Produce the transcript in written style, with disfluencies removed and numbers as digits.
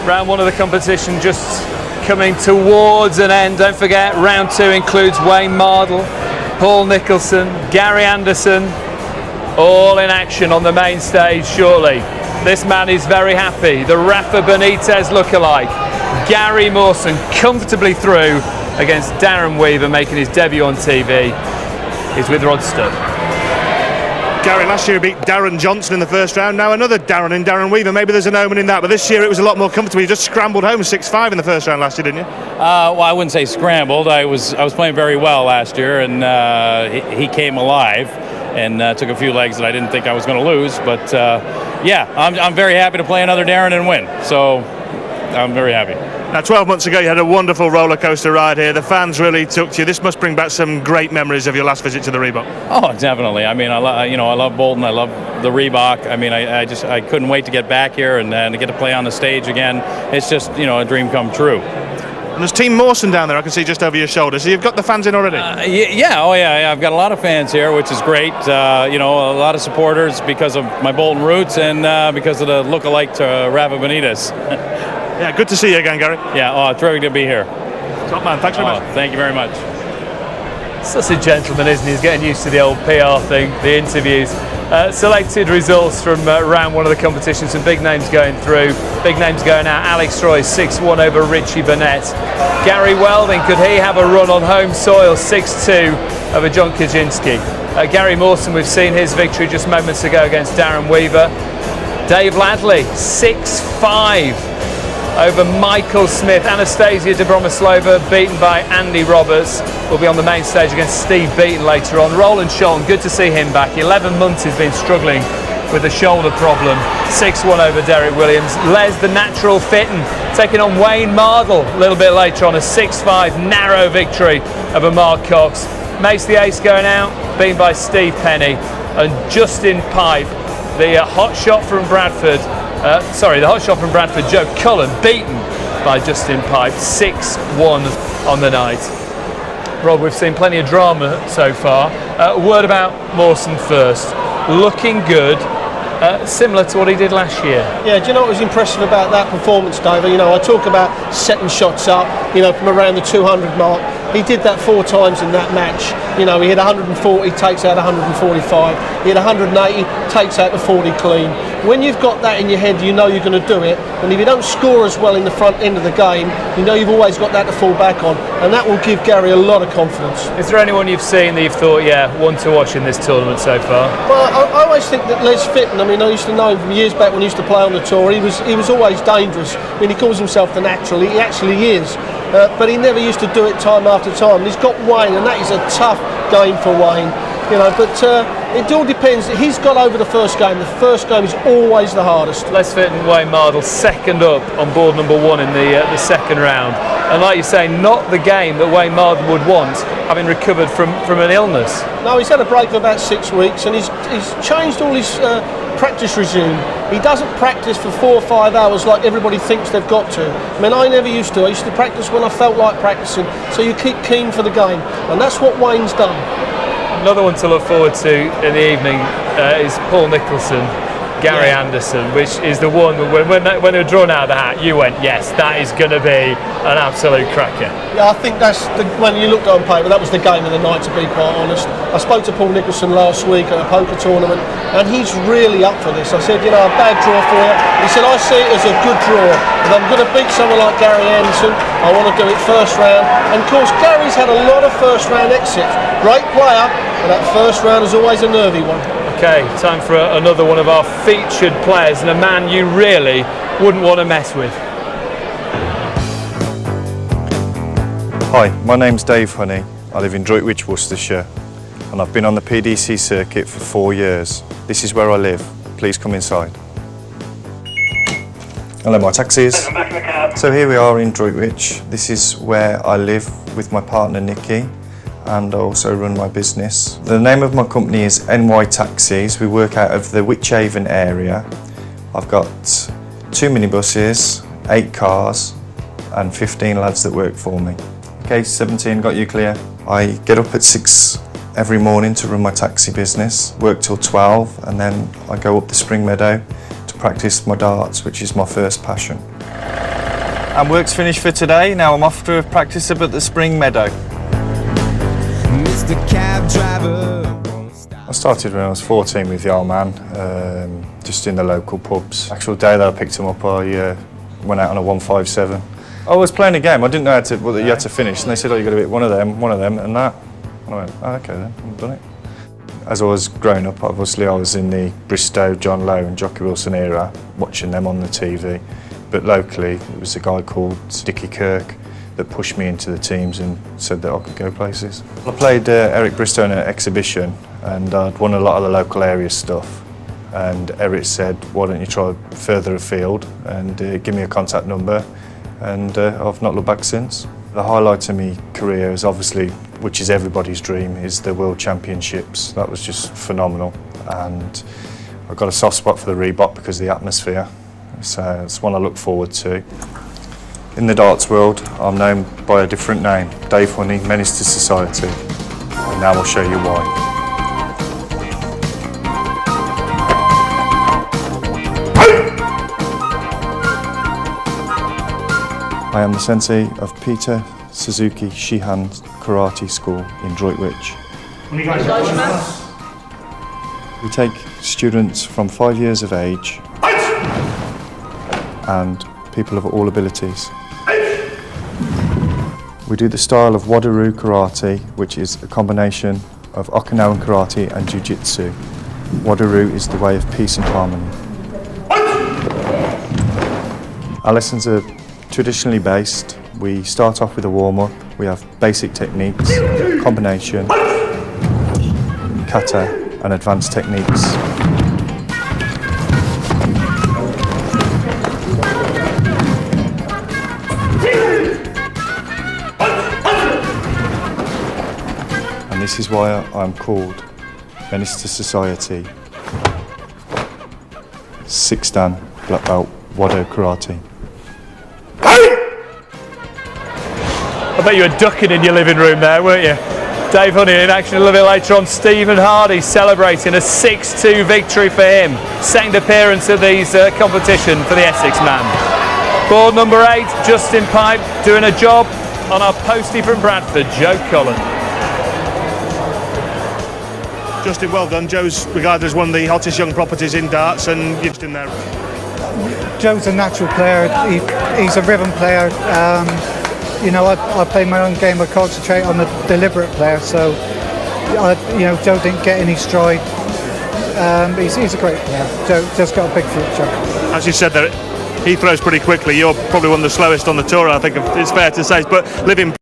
Round one of the competition just coming towards an end. Don't forget, round two includes Wayne Mardle, Paul Nicholson, Gary Anderson, all in action on the main stage shortly. This man is very happy. The Rafa Benitez lookalike, Gary Mawson, comfortably through against Darren Weaver, making his debut on TV. He's with Rod Studd. Gary last year beat Darren Johnson in the first round. Now another Darren in Darren Weaver. Maybe there's an omen in that, but this year it was a lot more comfortable. You just scrambled home 6-5 in the first round last year, didn't you? Well, I wouldn't say scrambled. I was playing very well last year, and he came alive and took a few legs that I didn't think I was going to lose. But yeah, I'm very happy to play another Darren and win. So I'm very happy. Now, 12 months ago, you had a wonderful roller coaster ride here. The fans really took to you. This must bring back some great memories of your last visit to the Reebok. Oh, definitely. I mean, I love Bolton. I love the Reebok. I mean, I couldn't wait to get back here and to get to play on the stage again. It's just, a dream come true. And there's Team Mawson down there, I can see just over your shoulder. So you've got the fans in already? Yeah. I've got a lot of fans here, which is great. A lot of supporters because of my Bolton roots and because of the look-alike to Rafa Benitez. Yeah, good to see you again, Gary. Yeah, terrific to be here. Top man, thanks very much. Thank you very much. Such a gentleman, isn't he? He's getting used to the old PR thing, the interviews. Selected results from round one of the competition. Some big names going through, big names going out. Alex Roy 6-1 over Richie Burnett. Gary Welding, could he have a run on home soil? 6-2 over John Kaczynski. Gary Mawson, we've seen his victory just moments ago against Darren Weaver. Dave Ladley 6-5 over Michael Smith. Anastasia Dobromoslova beaten by Andy Roberts. Will be on the main stage against Steve Beaton later on. Roland Sholton, good to see him back. 11 months he's been struggling with a shoulder problem. 6-1 over Derek Williams. Les the Natural Fitton taking on Wayne Mardle a little bit later on. A 6-5 narrow victory over Mark Cox. Mace the Ace going out, beaten by Steve Penny. And Justin Pipe, the hot shot from Bradford. The hot shot from Bradford, Joe Cullen, beaten by Justin Pipe, 6-1 on the night. Rob, we've seen plenty of drama so far. A word about Mawson first. Looking good, similar to what he did last year. Yeah, do you know what was impressive about that performance, Dave? I talk about setting shots up, from around the 200 mark. He did that 4 times in that match. He hit 140, takes out 145. He hit 180, takes out the 40 clean. When you've got that in your head, you know you're going to do it. And if you don't score as well in the front end of the game, you've always got that to fall back on. And that will give Gary a lot of confidence. Is there anyone you've seen that you've thought, one to watch in this tournament so far? Well, I always think that Les Fitton, I used to know him from years back when he used to play on the tour. He was always dangerous. He calls himself the natural. He actually is. But he never used to do it time after time. And he's got Wayne, and that is a tough game for Wayne. But it all depends. He's got over the first game. The first game is always the hardest. Les Fitton, Wayne Mardle, second up on board number 1 in the second round. And like you say, not the game that Wayne Mardle would want, having recovered from an illness. No, he's had a break of about 6 weeks, and he's changed all his practice regime. He doesn't practice for 4 or 5 hours like everybody thinks they've got to. I never used to. I used to practice when I felt like practicing. So you keep keen for the game, and that's what Wayne's done. Another one to look forward to in the evening is Paul Nicholson, Gary Anderson, which is the one when they were drawn out of the hat, you went, yes, that is going to be an absolute cracker. Yeah, I think that's when you looked on paper, that was the game of the night, to be quite honest. I spoke to Paul Nicholson last week at a poker tournament, and he's really up for this. I said, a bad draw for you. He said, I see it as a good draw. If I'm going to beat someone like Gary Anderson, I want to do it first round. And of course, Gary's had a lot of first round exits. Great player, but that first round is always a nervy one. Okay, time for another one of our featured players, and a man you really wouldn't want to mess with. Hi, my name's Dave Honey. I live in Droitwich, Worcestershire, and I've been on the PDC circuit for 4 years. This is where I live. Please come inside. Hello, my taxis. So here we are in Droitwich. This is where I live with my partner Nikki, and I also run my business. The name of my company is NY Taxis. We work out of the Wychavon area. I've got 2 minibuses, 8 cars, and 15 lads that work for me. Okay, 17, got you clear? I get up at 6 every morning to run my taxi business, work till 12, and then I go up the Spring Meadow to practice my darts, which is my first passion. And work's finished for today. Now I'm off to practice up at the Spring Meadow. Mr. Cab Driver. I started when I was 14 with the old man, just in the local pubs. Actual day that I picked him up, I went out on a 157. I was playing a game. I didn't know what you had to finish, and they said, "Oh, you got to hit one of them, and that." And I went, "Oh, okay then, I've done it." As I was growing up, obviously I was in the Bristow, John Lowe and Jockey Wilson era, watching them on the TV. But locally, it was a guy called Dickie Kirk that pushed me into the teams and said that I could go places. I played Eric Bristow in an exhibition, and I'd won a lot of the local area stuff. And Eric said, "Why don't you try further afield and give me a contact number?" And I've not looked back since. The highlight of my career is obviously, which is everybody's dream, is the World Championships. That was just phenomenal, and I've got a soft spot for the Reebok because of the atmosphere. So it's one I look forward to. In the darts world, I'm known by a different name, Dave Honey, Menace to Society. And now I'll show you why. I am the sensei of Peter Suzuki Shihan Karate School in Droitwich. We take students from 5 years of age and people of all abilities. We do the style of Wado-ryu karate, which is a combination of Okinawan karate and jiu-jitsu. Wado-ryu is the way of peace and harmony. Our lessons are traditionally based. We start off with a warm-up. We have basic techniques, combination, kata and advanced techniques. And this is why I'm called Menace to Society. 6-dan black belt Wado karate. I bet you were ducking in your living room there, weren't you? Dave Honey in action a little bit later on. Stephen Hardy celebrating a 6-2 victory for him. Second appearance of these competition for the Essex man. Board number 8, Justin Pipe doing a job on our postie from Bradford, Joe Cullen. Justin, well done. Joe's regarded as one of the hottest young properties in darts, and you're just in there. Joe's a natural player. He's a rhythm player. You know, I play my own game. I concentrate on the deliberate player. So, Joe didn't get any stride. He's a great player. Joe's got a big future. As you said there, he throws pretty quickly. You're probably one of the slowest on the tour, I think it's fair to say. But living